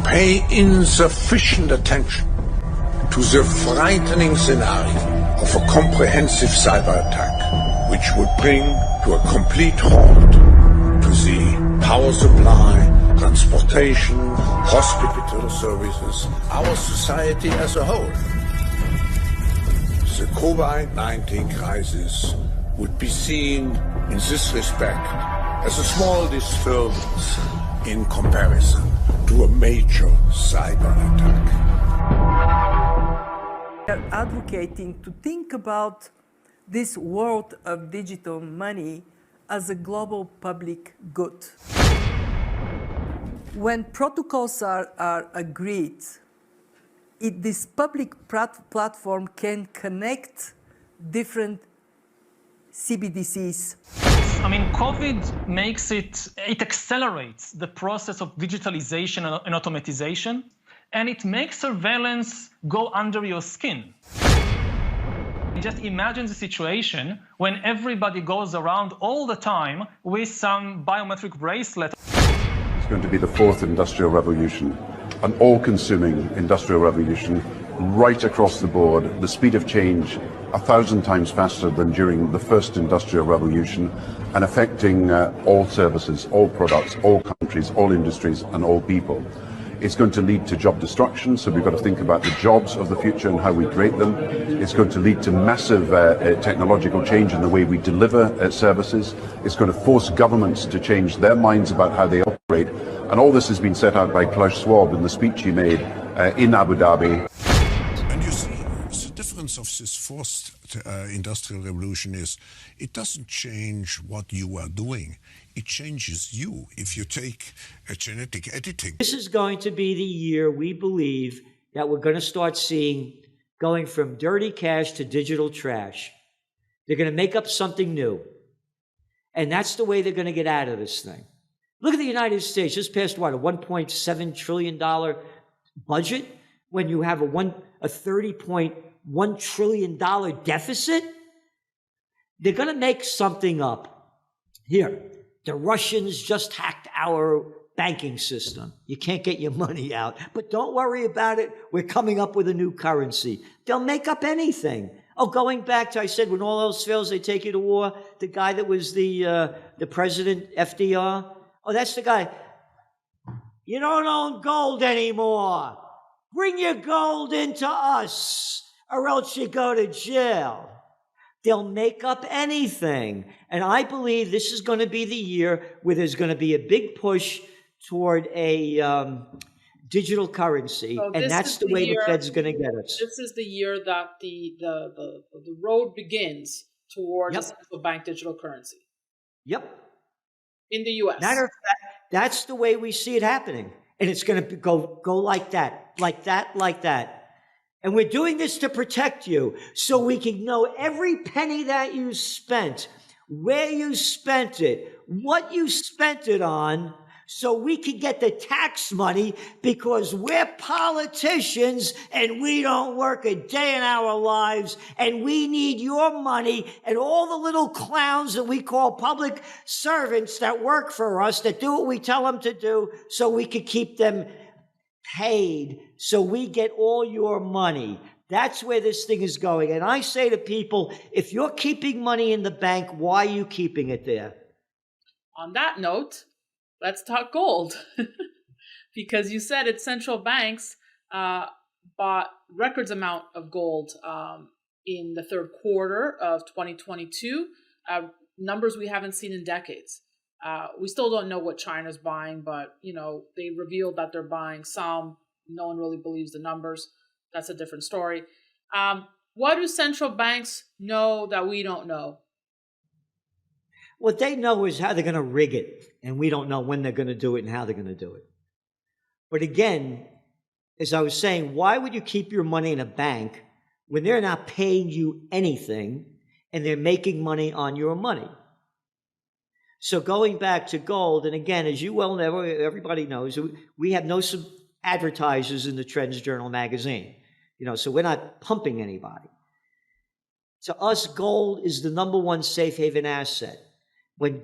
pay insufficient attention to the frightening scenario of a comprehensive cyber attack, which would bring to a complete halt to the power supply, transportation, hospital services, our society as a whole. The COVID-19 crisis would be seen in this respect as a small disturbance in comparison to a major cyber attack. We are advocating to think about this world of digital money as a global public good. When protocols are agreed, this public platform can connect different CBDCs. I mean, COVID makes it accelerates the process of digitalization and automatization, and it makes surveillance go under your skin. Just imagine the situation when everybody goes around all the time with some biometric bracelet. It's going to be the fourth industrial revolution, an all-consuming industrial revolution right across the board, the speed of change 1,000 times faster than during the first industrial revolution, and affecting all services, all products, all countries, all industries, and all people. It's going to lead to job destruction, so we've got to think about the jobs of the future and how we create them. It's going to lead to massive technological change in the way we deliver services. It's going to force governments to change their minds about how they operate. And all this has been set out by Klaus Schwab in the speech he made in Abu Dhabi. And you see, the difference of this fourth industrial revolution is it doesn't change what you are doing. It changes you if you take a genetic editing. This is going to be the year we believe that we're going to start seeing going from dirty cash to digital trash. They're going to make up something new. And that's the way they're going to get out of this thing. Look at the United States, just passed what, a $1.7 trillion budget when you have a $30.1 trillion deficit? They're going to make something up. Here, the Russians just hacked our banking system. You can't get your money out. But don't worry about it. We're coming up with a new currency. They'll make up anything. Oh, going back to, I said, when all else fails, they take you to war. The guy that was the president, FDR. Oh, that's the guy. You don't own gold anymore. Bring your gold into us, or else you go to jail. They'll make up anything. And I believe this is going to be the year where there's going to be a big push toward a digital currency. So and that's the way the Fed's going to get us. This is the year that the road begins towards a central bank digital currency. Yep. In the U.S. Matter of fact, that's the way we see it happening. And it's going to go like that, like that, like that. And we're doing this to protect you so we can know every penny that you spent, where you spent it, what you spent it on, so we can get the tax money because we're politicians and we don't work a day in our lives and we need your money and all the little clowns that we call public servants that work for us, that do what we tell them to do, so we can keep them paid, so we get all your money. That's where this thing is going. And I say to people, if you're keeping money in the bank, why are you keeping it there? On that note, let's talk gold. Because you said its central banks bought records amount of gold in the third quarter of 2022, numbers we haven't seen in decades. We still don't know what China's buying, but they revealed that they're buying some. No one really believes the numbers. That's a different story. What do central banks know that we don't know? What they know is how they're going to rig it, and we don't know when they're going to do it and how they're going to do it. But again, as I was saying, why would you keep your money in a bank when they're not paying you anything and they're making money on your money? So going back to gold, and again, as you well know, everybody knows, we have no advertisers in the Trends Journal magazine. So we're not pumping anybody. To us, gold is the number one safe haven asset. And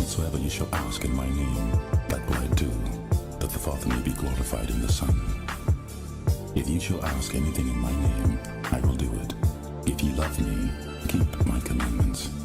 whatsoever you shall ask in my name, that will I do, that the Father may be glorified in the Son. If you shall ask anything in my name, I will do it. If ye love me, keep my commandments.